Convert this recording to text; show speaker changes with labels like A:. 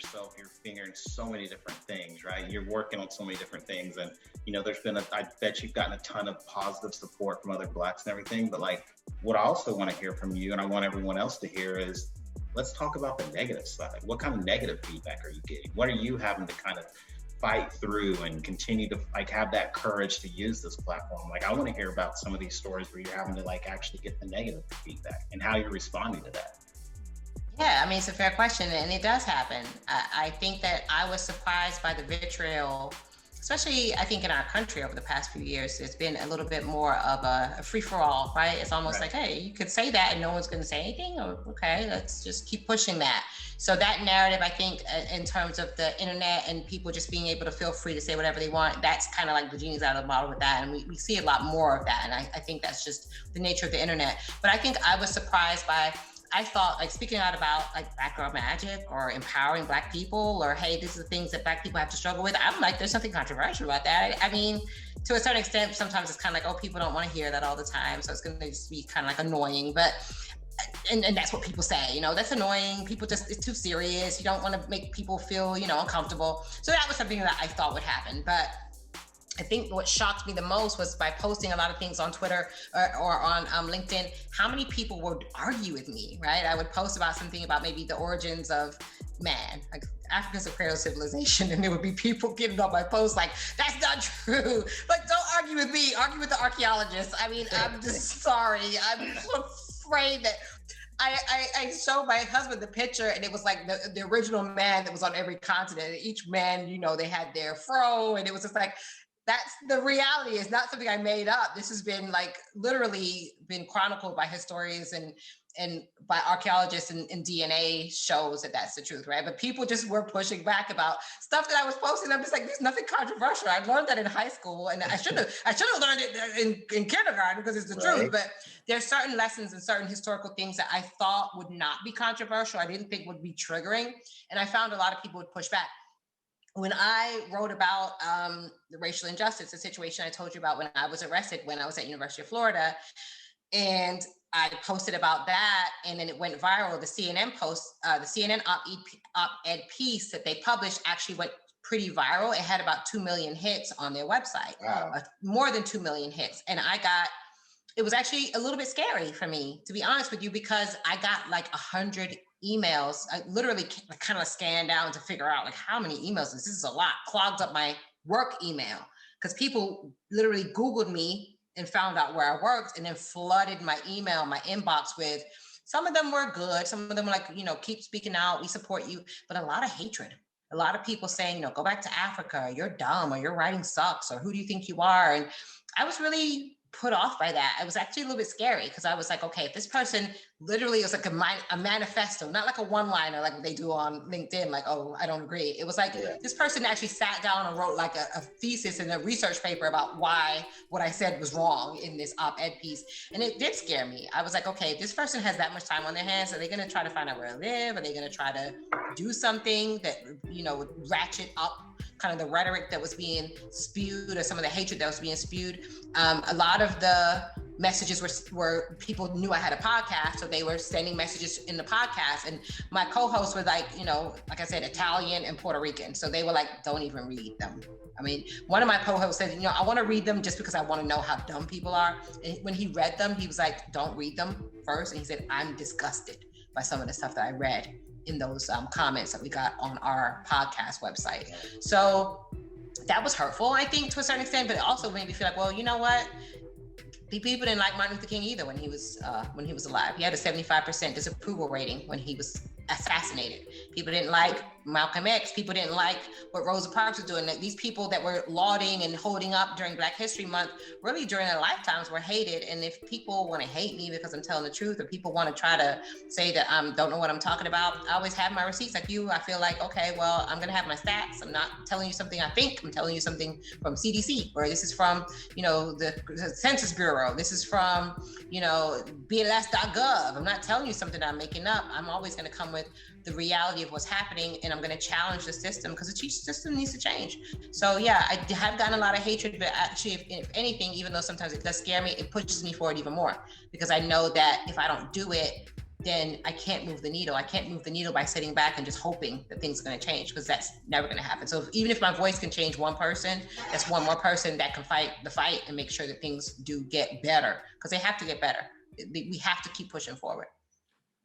A: yourself, you're fingering so many different things, right? You're working on so many different things. And, there's been I bet you've gotten a ton of positive support from other Blacks and everything. But like, what I also want to hear from you, and I want everyone else to hear, is let's talk about the negative side. What kind of negative feedback are you getting? What are you having to kind of fight through and continue to like have that courage to use this platform? Like, I want to hear about some of these stories where you're having to like actually get the negative feedback and how you're responding to that.
B: Yeah, I mean, it's a fair question, and it does happen. I think that I was surprised by the vitriol, especially I think in our country over the past few years. It's been a little bit more of a free-for-all, right? It's almost like, hey, you could say that and no one's going to say anything, or okay, let's just keep pushing that. So that narrative, I think, in terms of the internet and people just being able to feel free to say whatever they want, that's kind of like the genie's out of the bottle with that. And we see a lot more of that. And I think that's just the nature of the internet. But I think I was surprised by, I thought, like, speaking out about like Black Girl Magic or empowering Black people, or hey, these are the things that Black people have to struggle with. I'm like, there's something controversial about that. I mean, to a certain extent, sometimes it's kind of like, oh, people don't want to hear that all the time, so it's going to just be kind of like annoying. But and that's what people say, that's annoying. People just, it's too serious. You don't want to make people feel, uncomfortable. So that was something that I thought would happen. But I think what shocked me the most was by posting a lot of things on Twitter or on LinkedIn, how many people would argue with me, right? I would post about something about maybe the origins of man, like Africa's a cradle civilization, and there would be people getting on my post like, that's not true. Like, don't argue with me, argue with the archaeologists. I mean, I'm just sorry. I'm afraid that I showed my husband the picture, and it was like the original man that was on every continent. Each man, they had their fro, and it was just like, that's the reality. It's not something I made up. This has been like literally been chronicled by historians and by archaeologists, and DNA shows that that's the truth, right? But people just were pushing back about stuff that I was posting. I'm just like, there's nothing controversial. I learned that in high school, and I should have learned it in kindergarten because it's the truth. But there's certain lessons and certain historical things that I thought would not be controversial. I didn't think would be triggering, and I found a lot of people would push back. When I wrote about the racial injustice, the situation I told you about when I was arrested, when I was at University of Florida, and I posted about that, and then it went viral. The CNN post, the CNN op-ed piece that they published actually went pretty viral. It had about 2 million hits on their website, more than 2 million hits. And it was actually a little bit scary for me, to be honest with you, because I got like 100 emails. I literally kind of scanned down to figure out like how many emails. This is a lot. Clogged up my work email because people literally Googled me and found out where I worked, and then flooded my email, my inbox with. Some of them were good. Some of them were like, keep speaking out. We support you. But a lot of hatred. A lot of people saying, go back to Africa. You're dumb, or your writing sucks, or who do you think you are? And I was really put off by that. It was actually a little bit scary because I was like, okay, if this person literally was like a manifesto, not like a one-liner like they do on LinkedIn, like, oh, I don't agree. It was like this person actually sat down and wrote like a thesis and a research paper about why what I said was wrong in this op-ed piece. And it did scare me. I was like, okay, if this person has that much time on their hands, are they going to try to find out where I live? Are they going to try to do something that, would ratchet up kind of the rhetoric that was being spewed, or some of the hatred that was being spewed? A lot of the messages were people knew I had a podcast, so they were sending messages in the podcast. And my co-hosts were like, like I said, Italian and Puerto Rican. So they were like, don't even read them. I mean, one of my co-hosts said, I want to read them just because I want to know how dumb people are. And when he read them, he was like, don't read them first. And he said, I'm disgusted by some of the stuff that I read in those comments that we got on our podcast website. So that was hurtful, I think, to a certain extent, but it also made me feel like, well, you know what? People didn't like Martin Luther King either when he was alive. He had a 75% disapproval rating when he was assassinated. People didn't like Malcolm X. People didn't like what Rosa Parks was doing. These people that were lauding and holding up during Black History Month, really during their lifetimes, were hated. And if people want to hate me because I'm telling the truth, or people want to try to say that I don't know what I'm talking about, I always have my receipts. Like you, I feel like, okay, well, I'm going to have my stats. I'm not telling you something I think. I'm telling you something from CDC, or this is from, the Census Bureau. This is from, BLS.gov. I'm not telling you something I'm making up. I'm always going to come with the reality of what's happening, and I'm going to challenge the system because the system needs to change. So yeah, I have gotten a lot of hatred, but actually, if anything, even though sometimes it does scare me, it pushes me forward even more, because I know that if I don't do it, then I can't move the needle. I can't move the needle by sitting back and just hoping that things are going to change, because that's never going to happen. So even if my voice can change one person, that's one more person that can fight the fight and make sure that things do get better, because they have to get better. We have to keep pushing forward.